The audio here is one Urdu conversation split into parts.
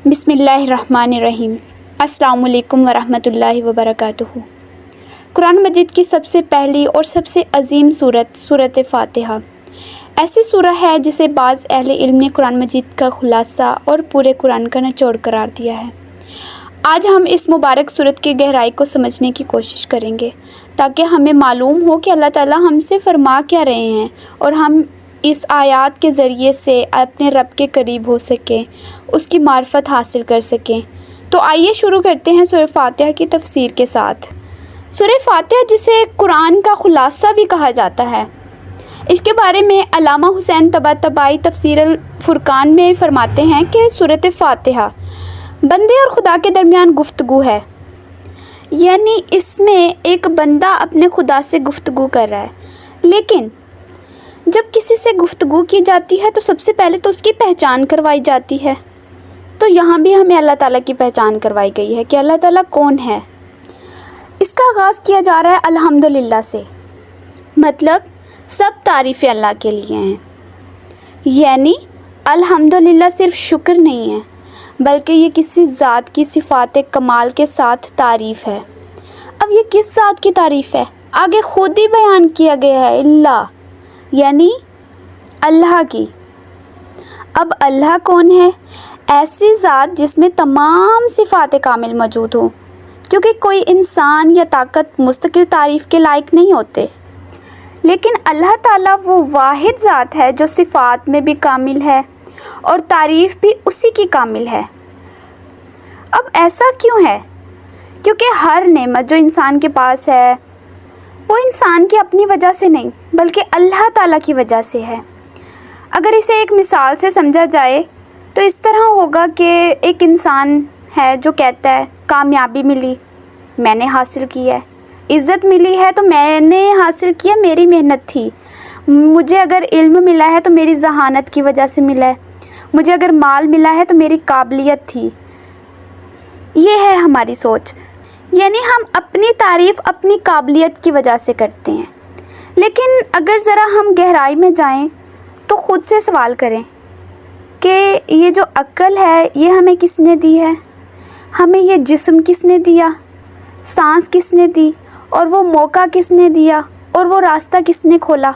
بسم اللہ الرحمن الرحیم۔ السلام علیکم ورحمۃ اللہ وبرکاتہ۔ قرآن مجید کی سب سے پہلی اور سب سے عظیم سورۃ فاتحہ ایسی سورہ ہے جسے بعض اہل علم نے قرآن مجید کا خلاصہ اور پورے قرآن کا نچوڑ قرار دیا ہے۔ آج ہم اس مبارک سورت کی گہرائی کو سمجھنے کی کوشش کریں گے تاکہ ہمیں معلوم ہو کہ اللہ تعالیٰ ہم سے فرما کیا رہے ہیں اور ہم اس آیات کے ذریعے سے اپنے رب کے قریب ہو سکیں، اس کی معرفت حاصل کر سکیں۔ تو آئیے شروع کرتے ہیں سورہ فاتحہ کی تفسیر کے ساتھ۔ سورہ فاتحہ جسے قرآن کا خلاصہ بھی کہا جاتا ہے، اس کے بارے میں علامہ حسین طباطبائی تفسیر الفرقان میں فرماتے ہیں کہ سورۃ فاتحہ بندے اور خدا کے درمیان گفتگو ہے، یعنی اس میں ایک بندہ اپنے خدا سے گفتگو کر رہا ہے۔ لیکن جب کسی سے گفتگو کی جاتی ہے تو سب سے پہلے تو اس کی پہچان کروائی جاتی ہے۔ تو یہاں بھی ہمیں اللہ تعالیٰ کی پہچان کروائی گئی ہے کہ اللہ تعالیٰ کون ہے۔ اس کا آغاز کیا جا رہا ہے الحمدللہ سے، مطلب سب تعریفیں اللہ کے لیے ہیں، یعنی الحمدللہ صرف شکر نہیں ہے بلکہ یہ کسی ذات کی صفات کمال کے ساتھ تعریف ہے۔ اب یہ کس ذات کی تعریف ہے؟ آگے خود ہی بیان کیا گیا ہے، اللہ یعنی اللہ کی۔ اب اللہ کون ہے؟ ایسی ذات جس میں تمام صفات کامل موجود ہوں، کیونکہ کوئی انسان یا طاقت مستقل تعریف کے لائق نہیں ہوتے، لیکن اللہ تعالیٰ وہ واحد ذات ہے جو صفات میں بھی کامل ہے اور تعریف بھی اسی کی کامل ہے۔ اب ایسا کیوں ہے؟ کیونکہ ہر نعمت جو انسان کے پاس ہے وہ انسان کی اپنی وجہ سے نہیں بلکہ اللہ تعالیٰ کی وجہ سے ہے۔ اگر اسے ایک مثال سے سمجھا جائے تو اس طرح ہوگا کہ ایک انسان ہے جو کہتا ہے کامیابی ملی، میں نے حاصل کی ہے، عزت ملی ہے تو میں نے حاصل کیا، میری محنت تھی، مجھے اگر علم ملا ہے تو میری ذہانت کی وجہ سے ملا ہے، مجھے اگر مال ملا ہے تو میری قابلیت تھی۔ یہ ہے ہماری سوچ، یعنی ہم اپنی تعریف اپنی قابلیت کی وجہ سے کرتے ہیں۔ لیکن اگر ذرا ہم گہرائی میں جائیں تو خود سے سوال کریں کہ یہ جو عقل ہے یہ ہمیں کس نے دی ہے؟ ہمیں یہ جسم کس نے دیا؟ سانس کس نے دی؟ اور وہ موقع کس نے دیا؟ اور وہ راستہ کس نے کھولا؟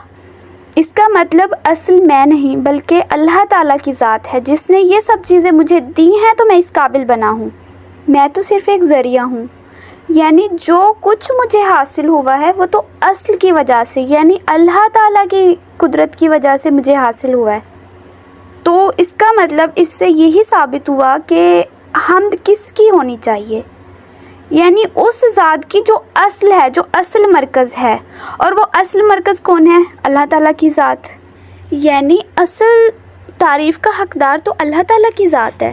اس کا مطلب اصل میں نہیں بلکہ اللہ تعالیٰ کی ذات ہے جس نے یہ سب چیزیں مجھے دی ہیں تو میں اس قابل بنا ہوں۔ میں تو صرف ایک ذریعہ ہوں، یعنی جو کچھ مجھے حاصل ہوا ہے وہ تو اصل کی وجہ سے یعنی اللہ تعالیٰ کی قدرت کی وجہ سے مجھے حاصل ہوا ہے۔ تو اس کا مطلب اس سے یہی ثابت ہوا کہ حمد کس کی ہونی چاہیے؟ یعنی اس ذات کی جو اصل ہے، جو اصل مرکز ہے، اور وہ اصل مرکز کون ہے؟ اللہ تعالیٰ کی ذات، یعنی اصل تعریف کا حقدار تو اللہ تعالیٰ کی ذات ہے۔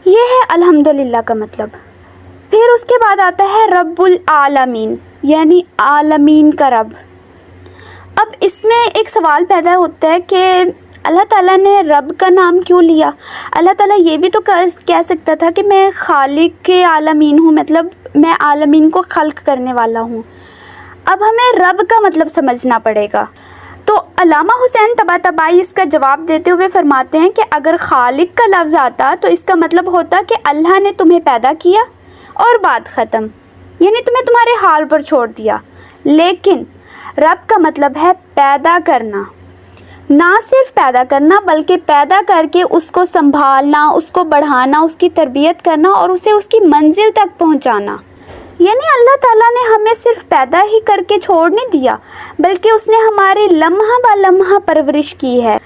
یہ ہے الحمدللہ کا مطلب۔ پھر اس کے بعد آتا ہے رب العالمین، یعنی عالمین کا رب۔ اب اس میں ایک سوال پیدا ہوتا ہے کہ اللہ تعالیٰ نے رب کا نام کیوں لیا؟ اللہ تعالیٰ یہ بھی تو کہہ سکتا تھا کہ میں خالق کے عالمین ہوں، مطلب میں عالمین کو خلق کرنے والا ہوں۔ اب ہمیں رب کا مطلب سمجھنا پڑے گا۔ تو علامہ حسین طباطبائی اس کا جواب دیتے ہوئے فرماتے ہیں کہ اگر خالق کا لفظ آتا تو اس کا مطلب ہوتا کہ اللہ نے تمہیں پیدا کیا اور بات ختم، یعنی تمہیں تمہارے حال پر چھوڑ دیا۔ لیکن رب کا مطلب ہے پیدا کرنا، نہ صرف پیدا کرنا بلکہ پیدا کر کے اس کو سنبھالنا، اس کو بڑھانا، اس کی تربیت کرنا اور اسے اس کی منزل تک پہنچانا۔ یعنی اللہ تعالیٰ نے ہمیں صرف پیدا ہی کر کے چھوڑ نہیں دیا بلکہ اس نے ہماری لمحہ با لمحہ پرورش کی ہے۔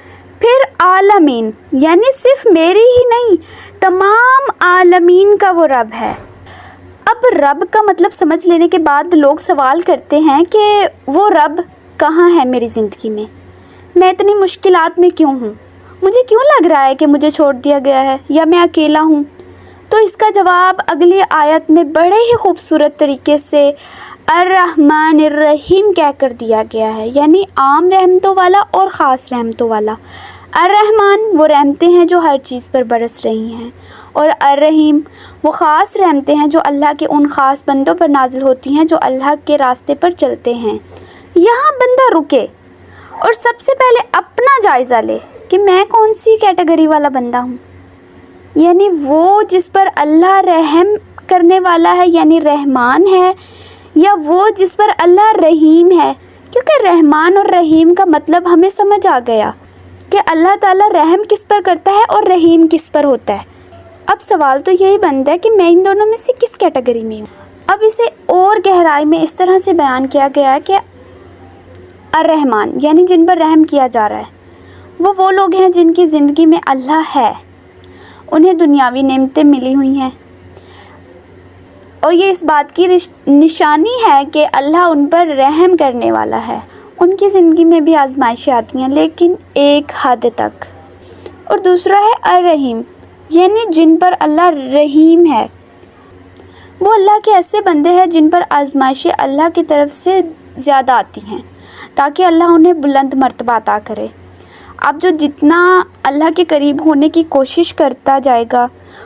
پھر عالمین، یعنی صرف میری ہی نہیں تمام عالمین کا وہ رب ہے۔ اب رب کا مطلب سمجھ لینے کے بعد لوگ سوال کرتے ہیں کہ وہ رب کہاں ہے میری زندگی میں اتنی مشکلات میں کیوں ہوں؟ مجھے کیوں لگ رہا ہے کہ مجھے چھوڑ دیا گیا ہے یا میں اکیلا ہوں؟ تو اس کا جواب اگلی آیت میں بڑے ہی خوبصورت طریقے سے الرحمن الرحیم کہہ کر دیا گیا ہے، یعنی عام رحمتوں والا اور خاص رحمتوں والا۔ الرحمن وہ رحمتیں ہیں جو ہر چیز پر برس رہی ہیں، اور الرحیم وہ خاص رحمتیں ہیں جو اللہ کے ان خاص بندوں پر نازل ہوتی ہیں جو اللہ کے راستے پر چلتے ہیں۔ یہاں بندہ رکے اور سب سے پہلے اپنا جائزہ لے کہ میں کون سی کیٹیگری والا بندہ ہوں۔ یعنی وہ جس پر اللہ رحم کرنے والا ہے یعنی رحمان ہے، یا وہ جس پر اللہ رحیم ہے؟ کیونکہ رحمان اور رحیم کا مطلب ہمیں سمجھ آ گیا کہ اللہ تعالیٰ رحم کس پر کرتا ہے اور رحیم کس پر ہوتا ہے۔ اب سوال تو یہی بنتا ہے کہ میں ان دونوں میں سے کس کیٹیگری میں ہوں؟ اب اسے اور گہرائی میں اس طرح سے بیان کیا گیا ہے کہ الرحمن یعنی جن پر رحم کیا جا رہا ہے وہ لوگ ہیں جن کی زندگی میں اللہ ہے، انہیں دنیاوی نعمتیں ملی ہوئی ہیں، اور یہ اس بات کی نشانی ہے کہ اللہ ان پر رحم کرنے والا ہے۔ ان کی زندگی میں بھی آزمائشیں آتی ہیں لیکن ایک حد تک۔ اور دوسرا ہے الرحیم یعنی جن پر اللہ رحیم ہے، وہ اللہ کے ایسے بندے ہیں جن پر آزمائشیں اللہ کی طرف سے زیادہ آتی ہیں تاکہ اللہ انہیں بلند مرتبہ عطا کرے۔ اب جو جتنا اللہ کے قریب ہونے کی کوشش کرتا جائے گا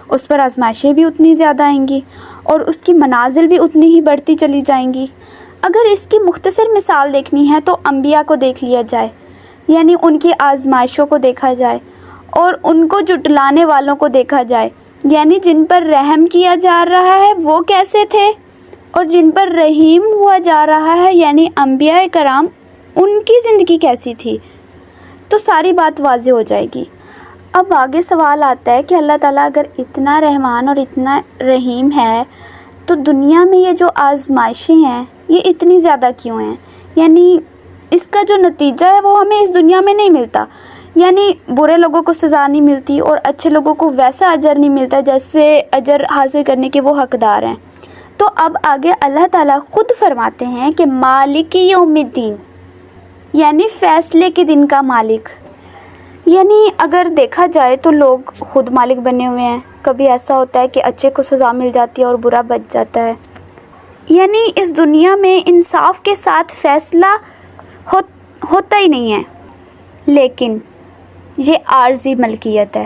اس پر آزمائشیں بھی اتنی زیادہ آئیں گی اور اس کی منازل بھی اتنی ہی بڑھتی چلی جائیں گی۔ اگر اس کی مختصر مثال دیکھنی ہے تو انبیاء کو دیکھ لیا جائے، یعنی ان کی آزمائشوں کو دیکھا جائے اور ان کو جھٹلانے والوں کو دیکھا جائے، یعنی جن پر رحم کیا جا رہا ہے وہ کیسے تھے اور جن پر رحیم ہوا جا رہا ہے یعنی انبیاء کرام ان کی زندگی کیسی تھی، تو ساری بات واضح ہو جائے گی۔ اب آگے سوال آتا ہے کہ اللہ تعالیٰ اگر اتنا رحمان اور اتنا رحیم ہے تو دنیا میں یہ جو آزمائشیں ہیں یہ اتنی زیادہ کیوں ہیں؟ یعنی اس کا جو نتیجہ ہے وہ ہمیں اس دنیا میں نہیں ملتا، یعنی برے لوگوں کو سزا نہیں ملتی اور اچھے لوگوں کو ویسا اجر نہیں ملتا جیسے اجر حاصل کرنے کے وہ حقدار ہیں۔ تو اب آگے اللہ تعالیٰ خود فرماتے ہیں کہ مالک یوم الدین یعنی فیصلے کے دن کا مالک۔ یعنی اگر دیکھا جائے تو لوگ خود مالک بنے ہوئے ہیں، کبھی ایسا ہوتا ہے کہ اچھے کو سزا مل جاتی ہے اور برا بچ جاتا ہے، یعنی اس دنیا میں انصاف کے ساتھ فیصلہ ہوتا ہی نہیں ہے، لیکن یہ عارضی ملکیت ہے۔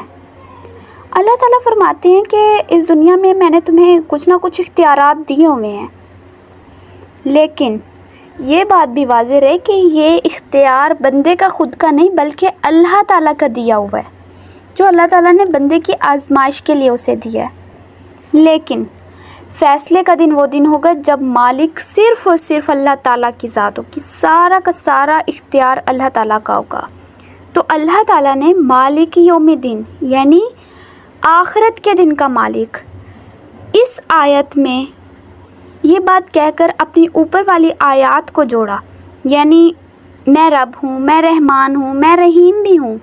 اللہ تعالیٰ فرماتے ہیں کہ اس دنیا میں میں نے تمہیں کچھ نہ کچھ اختیارات دیے ہوئے ہیں، لیکن یہ بات بھی واضح رہے کہ یہ اختیار بندے کا خود کا نہیں بلکہ اللہ تعالیٰ کا دیا ہوا ہے، جو اللہ تعالیٰ نے بندے کی آزمائش کے لیے اسے دیا ہے۔ لیکن فیصلے کا دن وہ دن ہوگا جب مالک صرف اور صرف اللہ تعالیٰ کی ذات ہوگی، سارا کا سارا اختیار اللہ تعالیٰ کا ہوگا۔ تو اللہ تعالیٰ نے مالک یوم الدین یعنی آخرت کے دن کا مالک اس آیت میں یہ بات کہہ کر اپنی اوپر والی آیات کو جوڑا، یعنی میں رب ہوں، میں رحمان ہوں، میں رحیم بھی ہوں۔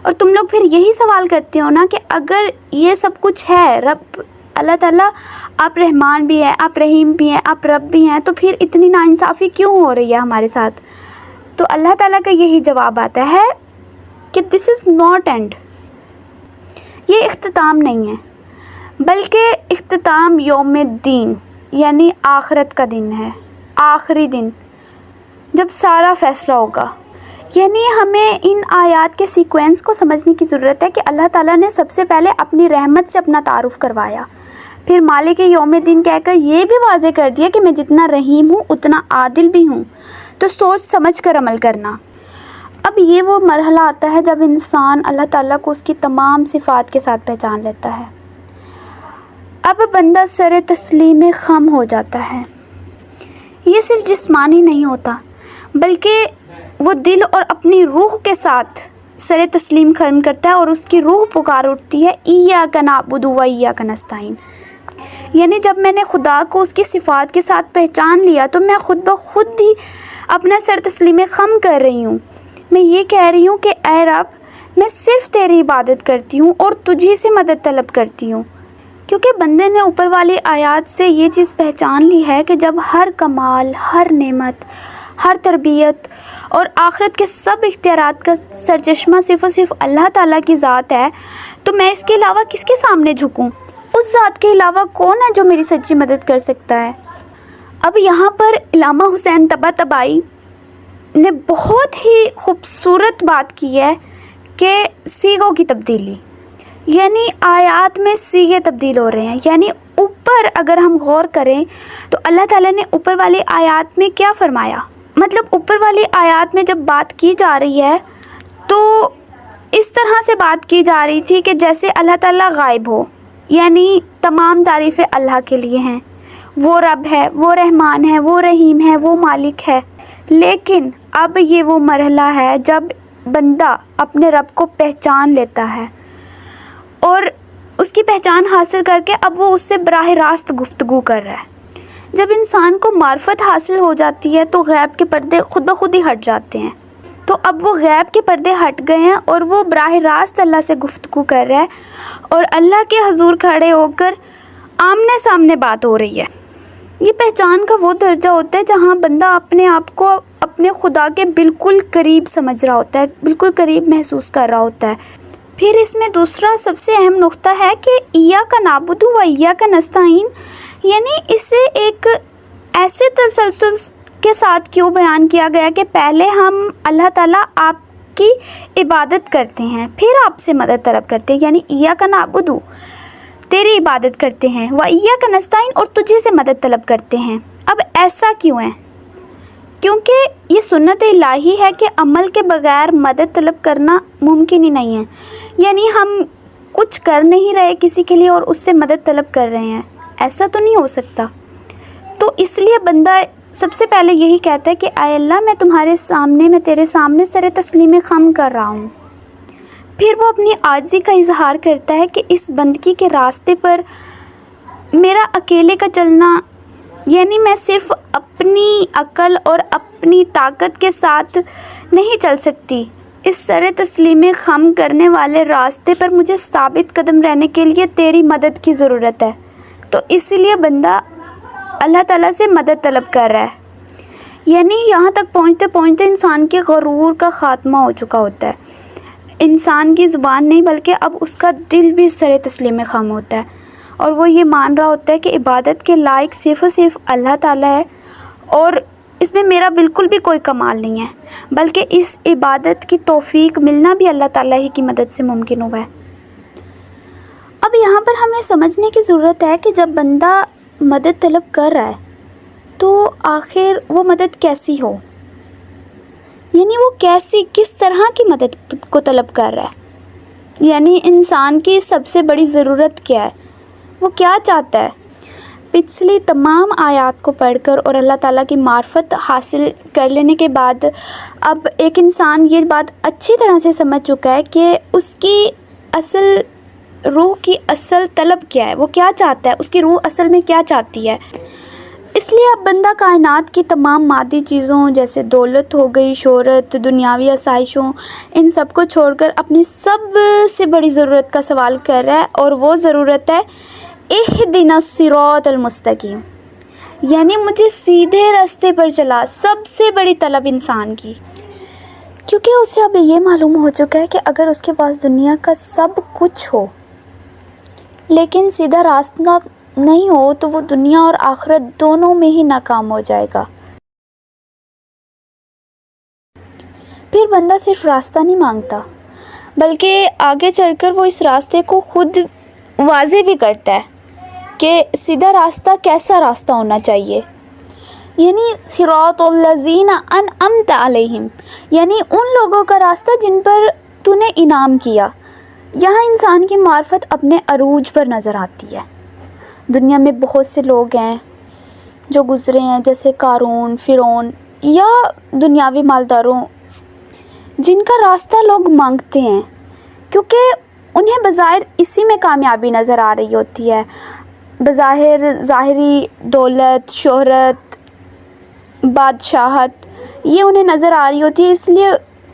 اور تم لوگ پھر یہی سوال کرتے ہو نا کہ اگر یہ سب کچھ ہے، رب اللہ تعالیٰ آپ رحمان بھی ہیں، آپ رحیم بھی ہیں، آپ رب بھی ہیں، تو پھر اتنی ناانصافی کیوں ہو رہی ہے ہمارے ساتھ؟ تو اللہ تعالیٰ کا یہی جواب آتا ہے کہ دس از ناٹ اینڈ، یہ اختتام نہیں ہے، بلکہ اختتام یوم الدین یعنی آخرت کا دن ہے، آخری دن جب سارا فیصلہ ہوگا۔ یعنی ہمیں ان آیات کے سیکوینس کو سمجھنے کی ضرورت ہے کہ اللہ تعالیٰ نے سب سے پہلے اپنی رحمت سے اپنا تعارف کروایا، پھر مالک یوم الدین کہہ کر یہ بھی واضح کر دیا کہ میں جتنا رحیم ہوں اتنا عادل بھی ہوں، تو سوچ سمجھ کر عمل کرنا۔ اب یہ وہ مرحلہ آتا ہے جب انسان اللہ تعالیٰ کو اس کی تمام صفات کے ساتھ پہچان لیتا ہے۔ اب بندہ سر تسلیم خم ہو جاتا ہے۔ یہ صرف جسمانی نہیں ہوتا بلکہ وہ دل اور اپنی روح کے ساتھ سر تسلیم خم کرتا ہے اور اس کی روح پکار اٹھتی ہے ایاک نعبد و ایاک نستعین، یعنی جب میں نے خدا کو اس کی صفات کے ساتھ پہچان لیا تو میں خود بخود ہی اپنا سر تسلیم خم کر رہی ہوں۔ میں یہ کہہ رہی ہوں کہ اے رب میں صرف تیری عبادت کرتی ہوں اور تجھی سے مدد طلب کرتی ہوں، کیونکہ بندے نے اوپر والی آیات سے یہ چیز پہچان لی ہے کہ جب ہر کمال، ہر نعمت، ہر تربیت اور آخرت کے سب اختیارات کا سرچشمہ صرف اور صرف اللہ تعالیٰ کی ذات ہے، تو میں اس کے علاوہ کس کے سامنے جھکوں؟ اس ذات کے علاوہ کون ہے جو میری سچی مدد کر سکتا ہے؟ اب یہاں پر علامہ حسین طباطبائی نے بہت ہی خوبصورت بات کی ہے کہ سیغوں کی تبدیلی، یعنی آیات میں سیغے تبدیل ہو رہے ہیں۔ یعنی اوپر اگر ہم غور کریں تو اللہ تعالیٰ نے اوپر والی آیات میں کیا فرمایا، مطلب اوپر والی آیات میں جب بات کی جا رہی ہے تو اس طرح سے بات کی جا رہی تھی کہ جیسے اللہ تعالیٰ غائب ہو، یعنی تمام تعریفیں اللہ کے لیے ہیں، وہ رب ہے، وہ رحمان ہے، وہ رحیم ہے، وہ مالک ہے۔ لیکن اب یہ وہ مرحلہ ہے جب بندہ اپنے رب کو پہچان لیتا ہے اور اس کی پہچان حاصل کر کے اب وہ اس سے براہ راست گفتگو کر رہا ہے۔ جب انسان کو معرفت حاصل ہو جاتی ہے تو غیب کے پردے خود بخود ہی ہٹ جاتے ہیں۔ تو اب وہ غیب کے پردے ہٹ گئے ہیں اور وہ براہ راست اللہ سے گفتگو کر رہا ہے اور اللہ کے حضور کھڑے ہو کر آمنے سامنے بات ہو رہی ہے۔ یہ پہچان کا وہ درجہ ہوتا ہے جہاں بندہ اپنے آپ کو اپنے خدا کے بالکل قریب سمجھ رہا ہوتا ہے، بالکل قریب محسوس کر رہا ہوتا ہے۔ پھر اس میں دوسرا سب سے اہم نقطہ ہے کہ ایاک نعبد و ایاک نستعین، یعنی اسے ایک ایسے تسلسل کے ساتھ کیوں بیان کیا گیا کہ پہلے ہم اللہ تعالیٰ آپ کی عبادت کرتے ہیں، پھر آپ سے مدد طلب کرتے ہیں، یعنی ایاک نعبد تیری عبادت کرتے ہیں، و ایاک نستعین اور تجھے سے مدد طلب کرتے ہیں۔ اب ایسا کیوں ہے؟ کیونکہ یہ سنت الہی ہے کہ عمل کے بغیر مدد طلب کرنا ممکن ہی نہیں ہے، یعنی ہم کچھ کر نہیں رہے کسی کے لیے اور اس سے مدد طلب کر رہے ہیں، ایسا تو نہیں ہو سکتا۔ تو اس لیے بندہ سب سے پہلے یہی کہتا ہے کہ اے اللہ میں تیرے سامنے سر تسلیم خم کر رہا ہوں۔ پھر وہ اپنی عاجزی کا اظہار کرتا ہے کہ اس بندگی کے راستے پر میرا اکیلے کا چلنا، یعنی میں صرف اپنی عقل اور اپنی طاقت کے ساتھ نہیں چل سکتی، اس سر تسلیم خم کرنے والے راستے پر مجھے ثابت قدم رہنے کے لیے تیری مدد کی ضرورت ہے۔ تو اس لیے بندہ اللہ تعالیٰ سے مدد طلب کر رہا ہے، یعنی یہاں تک پہنچتے پہنچتے انسان کے غرور کا خاتمہ ہو چکا ہوتا ہے۔ انسان کی زبان نہیں بلکہ اب اس کا دل بھی سر تسلیم خم ہوتا ہے اور وہ یہ مان رہا ہوتا ہے کہ عبادت کے لائق صرف و صرف اللہ تعالیٰ ہے اور اس میں میرا بالکل بھی کوئی کمال نہیں ہے، بلکہ اس عبادت کی توفیق ملنا بھی اللہ تعالیٰ ہی کی مدد سے ممکن ہوا ہے۔ اب یہاں پر ہمیں سمجھنے کی ضرورت ہے کہ جب بندہ مدد طلب کر رہا ہے تو آخر وہ مدد کیسی ہو، یعنی وہ کس طرح کی مدد کو طلب کر رہا ہے، یعنی انسان کی سب سے بڑی ضرورت کیا ہے، وہ کیا چاہتا ہے۔ پچھلی تمام آیات کو پڑھ کر اور اللہ تعالیٰ کی معرفت حاصل کر لینے کے بعد اب ایک انسان یہ بات اچھی طرح سے سمجھ چکا ہے کہ اس کی روح کی اصل طلب کیا ہے، وہ کیا چاہتا ہے، اس کی روح اصل میں کیا چاہتی ہے۔ اس لیے اب بندہ کائنات کی تمام مادی چیزوں جیسے دولت ہو گئی، شہرت، دنیاوی آسائشوں، ان سب کو چھوڑ کر اپنی سب سے بڑی ضرورت کا سوال کر رہا ہے، اور وہ ضرورت ہے اہدنا الصراط المستقیم، یعنی مجھے سیدھے راستے پر چلا۔ سب سے بڑی طلب انسان کی، کیونکہ اسے اب یہ معلوم ہو چکا ہے کہ اگر اس کے پاس دنیا کا سب کچھ ہو لیکن سیدھا راستہ نہیں ہو تو وہ دنیا اور آخرت دونوں میں ہی ناکام ہو جائے گا۔ پھر بندہ صرف راستہ نہیں مانگتا بلکہ آگے چل کر وہ اس راستے کو خود واضح بھی کرتا ہے کہ سیدھا راستہ کیسا راستہ ہونا چاہیے، یعنی صراط الذین انعمت علیہم، یعنی ان لوگوں کا راستہ جن پر تو نے انعام کیا۔ یہاں انسان کی معرفت اپنے عروج پر نظر آتی ہے۔ دنیا میں بہت سے لوگ ہیں جو گزرے ہیں، جیسے قارون، فرعون یا دنیاوی مالداروں، جن کا راستہ لوگ مانگتے ہیں کیونکہ انہیں بظاہر اسی میں کامیابی نظر آ رہی ہوتی ہے، بظاہر ظاہری دولت، شہرت، بادشاہت یہ انہیں نظر آ رہی ہوتی ہے، اس لیے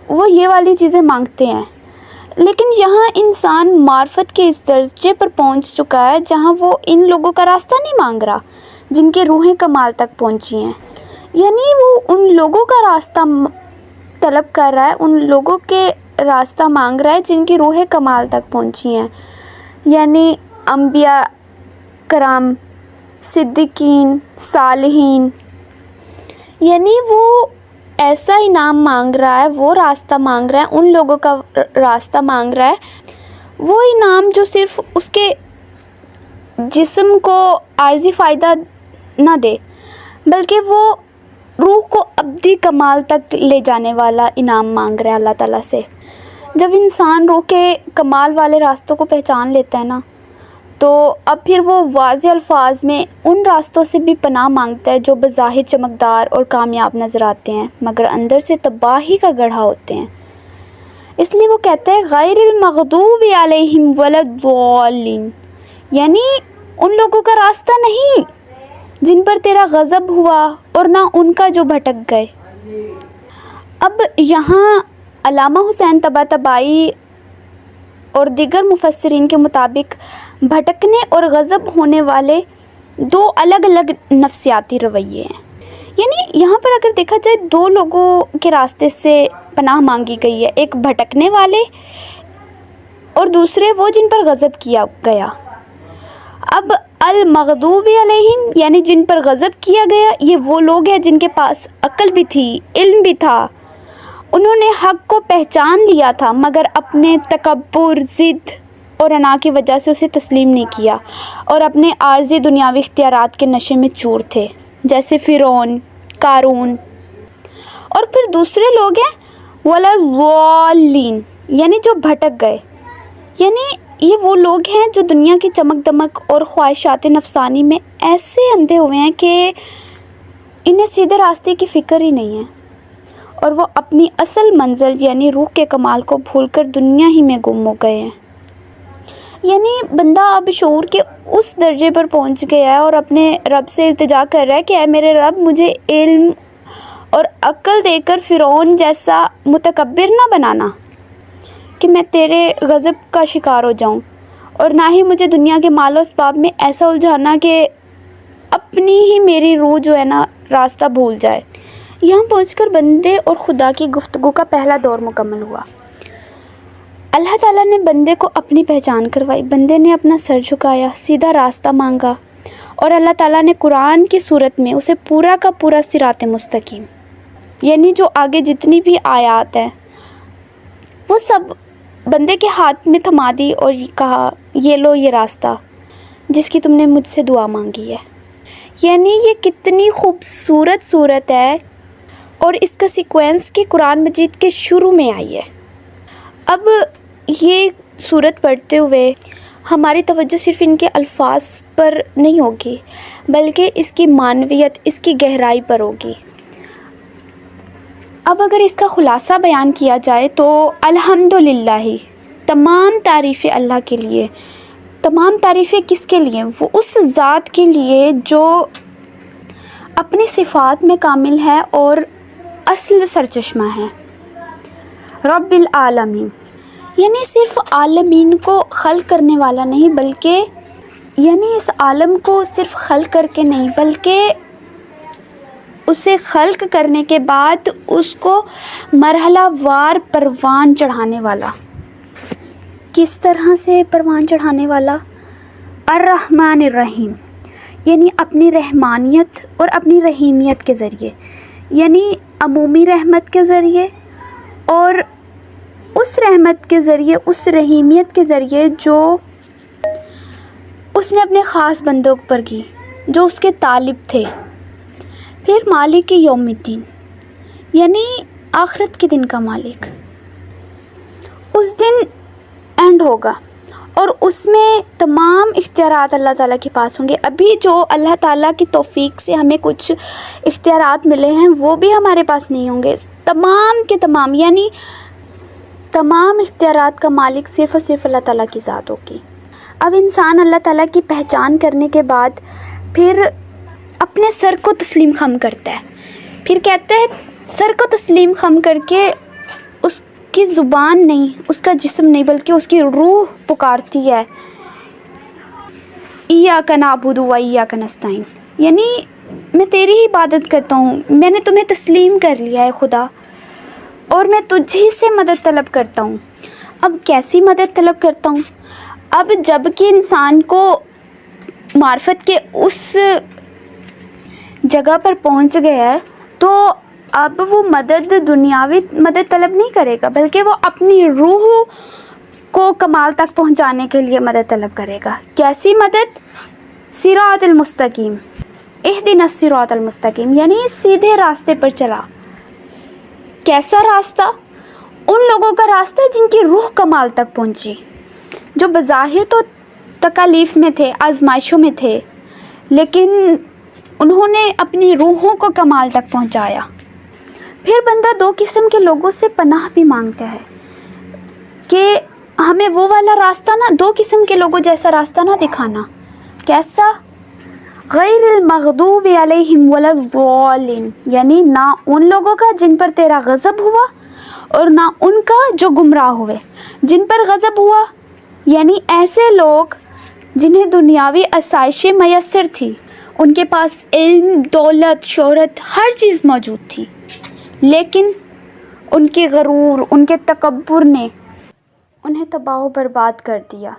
وہ یہ والی چیزیں مانگتے ہیں۔ لیکن یہاں انسان معرفت کے اس درجے پر پہنچ چکا ہے جہاں وہ ان لوگوں کا راستہ نہیں مانگ رہا جن کے روحیں کمال تک پہنچی ہیں، یعنی وہ ان لوگوں کا راستہ طلب کر رہا ہے، ان لوگوں کے راستہ مانگ رہا ہے جن کی روحیں کمال تک پہنچی ہیں، یعنی انبیاء کرام، صدیقین، صالحین، یعنی وہ ایسا انعام مانگ رہا ہے، وہ راستہ مانگ رہا ہے، ان لوگوں کا راستہ مانگ رہا ہے، وہ انعام جو صرف اس کے جسم کو عارضی فائدہ نہ دے بلکہ وہ روح کو ابدی کمال تک لے جانے والا انعام مانگ رہا ہے اللہ تعالیٰ سے۔ جب انسان روح کے کمال والے راستوں کو پہچان لیتا ہے نا، تو اب پھر وہ واضح الفاظ میں ان راستوں سے بھی پناہ مانگتا ہے جو بظاہر چمکدار اور کامیاب نظر آتے ہیں مگر اندر سے تباہی کا گڑھا ہوتے ہیں۔ اس لیے وہ کہتا ہے غیر المغضوب علیہم ولا الضالین، یعنی ان لوگوں کا راستہ نہیں جن پر تیرا غضب ہوا اور نہ ان کا جو بھٹک گئے۔ اب یہاں علامہ حسین طباطبائی اور دیگر مفسرین کے مطابق بھٹکنے اور غضب ہونے والے دو الگ الگ نفسیاتی رویے ہیں۔ یعنی یہاں پر اگر دیکھا جائے دو لوگوں کے راستے سے پناہ مانگی گئی ہے، ایک بھٹکنے والے اور دوسرے وہ جن پر غضب کیا گیا۔ اب المغضوب علیہم یعنی جن پر غضب کیا گیا، یہ وہ لوگ ہیں جن کے پاس عقل بھی تھی، علم بھی تھا، انہوں نے حق کو پہچان لیا تھا مگر اپنے تکبر، ضد اور انا کی وجہ سے اسے تسلیم نہیں کیا اور اپنے عارضی دنیاوی اختیارات کے نشے میں چور تھے، جیسے فرعون، قارون۔ اور پھر دوسرے لوگ ہیں ولا الضالین یعنی جو بھٹک گئے، یعنی یہ وہ لوگ ہیں جو دنیا کی چمک دمک اور خواہشات نفسانی میں ایسے اندھے ہوئے ہیں کہ انہیں سیدھے راستے کی فکر ہی نہیں ہے اور وہ اپنی اصل منزل یعنی روح کے کمال کو بھول کر دنیا ہی میں گم ہو گئے ہیں۔ یعنی بندہ اب شعور کے اس درجے پر پہنچ گیا ہے اور اپنے رب سے التجا کر رہا ہے کہ اے میرے رب، مجھے علم اور عقل دے کر فرعون جیسا متکبر نہ بنانا کہ میں تیرے غضب کا شکار ہو جاؤں، اور نہ ہی مجھے دنیا کے مال و اسباب میں ایسا الجھانا کہ اپنی ہی میری روح جو ہے نا راستہ بھول جائے۔ یہاں پہنچ کر بندے اور خدا کی گفتگو کا پہلا دور مکمل ہوا۔ اللہ تعالیٰ نے بندے کو اپنی پہچان کروائی، بندے نے اپنا سر جھکایا، سیدھا راستہ مانگا اور اللہ تعالیٰ نے قرآن کی صورت میں اسے پورا کا پورا صراط مستقیم یعنی جو آگے جتنی بھی آیات ہیں وہ سب بندے کے ہاتھ میں تھما دی اور کہا یہ لو یہ راستہ جس کی تم نے مجھ سے دعا مانگی ہے۔ یعنی یہ کتنی خوبصورت صورت ہے اور اس کا سیکوینس کہ قرآن مجید کے شروع میں آئی ہے۔ اب یہ صورت پڑھتے ہوئے ہماری توجہ صرف ان کے الفاظ پر نہیں ہوگی بلکہ اس کی معنویت، اس کی گہرائی پر ہوگی۔ اب اگر اس کا خلاصہ بیان کیا جائے تو الحمدللہ، تمام تعریفیں اللہ کے لیے۔ تمام تعریفیں کس کے لیے؟ وہ اس ذات کے لیے جو اپنی صفات میں کامل ہے اور اصل سرچشمہ ہے۔ رب العالمین یعنی صرف عالمین کو خلق کرنے والا نہیں بلکہ یعنی اس عالم کو صرف خلق کر کے نہیں بلکہ اسے خلق کرنے کے بعد اس کو مرحلہ وار پروان چڑھانے والا۔ کس طرح سے پروان چڑھانے والا؟ الرحمن الرحیم یعنی اپنی رحمانیت اور اپنی رحیمیت کے ذریعے، یعنی عمومی رحمت کے ذریعے اور اس رحمت کے ذریعے، اس رحیمیت کے ذریعے جو اس نے اپنے خاص بندوں پر کی جو اس کے طالب تھے۔ پھر مالک یوم الدین یعنی آخرت کے دن کا مالک۔ اس دن اینڈ ہوگا اور اس میں تمام اختیارات اللہ تعالیٰ کے پاس ہوں گے۔ ابھی جو اللہ تعالیٰ کی توفیق سے ہمیں کچھ اختیارات ملے ہیں وہ بھی ہمارے پاس نہیں ہوں گے، تمام کے تمام، یعنی تمام اختیارات کا مالک صرف اور صرف اللہ تعالیٰ کی ذات ہوگی۔ اب انسان اللہ تعالیٰ کی پہچان کرنے کے بعد پھر اپنے سر کو تسلیم خم کرتا ہے، پھر کہتا ہے سر کو تسلیم خم کر کے اس کی زبان نہیں، اس کا جسم نہیں بلکہ اس کی روح پکارتی ہے ایاک نعبد و ایاک نستعین، یعنی میں تیری ہی عبادت کرتا ہوں، میں نے تمہیں تسلیم کر لیا ہے خدا اور میں تجھ ہی سے مدد طلب کرتا ہوں۔ اب کیسی مدد طلب کرتا ہوں؟ اب جب کہ انسان کو معرفت کے اس جگہ پر پہنچ گیا ہے تو اب وہ مدد دنیاوی مدد طلب نہیں کرے گا بلکہ وہ اپنی روح کو کمال تک پہنچانے کے لیے مدد طلب کرے گا۔ کیسی مدد؟ صراط المستقیم، اہدنا الصراط المستقیم، یعنی سیدھے راستے پر چلا۔ کیسا راستہ؟ ان لوگوں کا راستہ جن کی روح کمال تک پہنچی، جو بظاہر تو تکالیف میں تھے، آزمائشوں میں تھے، لیکن انہوں نے اپنی روحوں کو کمال تک پہنچایا۔ پھر بندہ دو قسم کے لوگوں سے پناہ بھی مانگتا ہے کہ ہمیں وہ والا راستہ نہ، دو قسم کے لوگوں جیسا راستہ نہ دکھانا۔ کیسا؟ غیر المغضوب علیہم ولا الضالین، یعنی نہ ان لوگوں کا جن پر تیرا غضب ہوا اور نہ ان کا جو گمراہ ہوئے۔ جن پر غضب ہوا یعنی ایسے لوگ جنہیں دنیاوی آسائشیں میسر تھی، ان کے پاس علم، دولت، شہرت، ہر چیز موجود تھی، لیکن ان کے غرور، ان کے تکبر نے انہیں تباہ و برباد کر دیا۔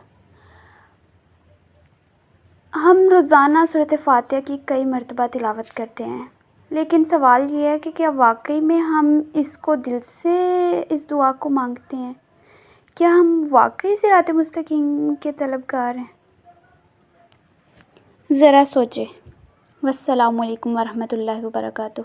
ہم روزانہ سورۃ فاتحہ کی کئی مرتبہ تلاوت کرتے ہیں، لیکن سوال یہ ہے کہ کیا واقعی میں ہم اس کو دل سے اس دعا کو مانگتے ہیں؟ کیا ہم واقعی صراط مستقیم کے طلبگار ہیں؟ ذرا سوچیں۔ والسلام علیکم ورحمۃ اللہ وبرکاتہ۔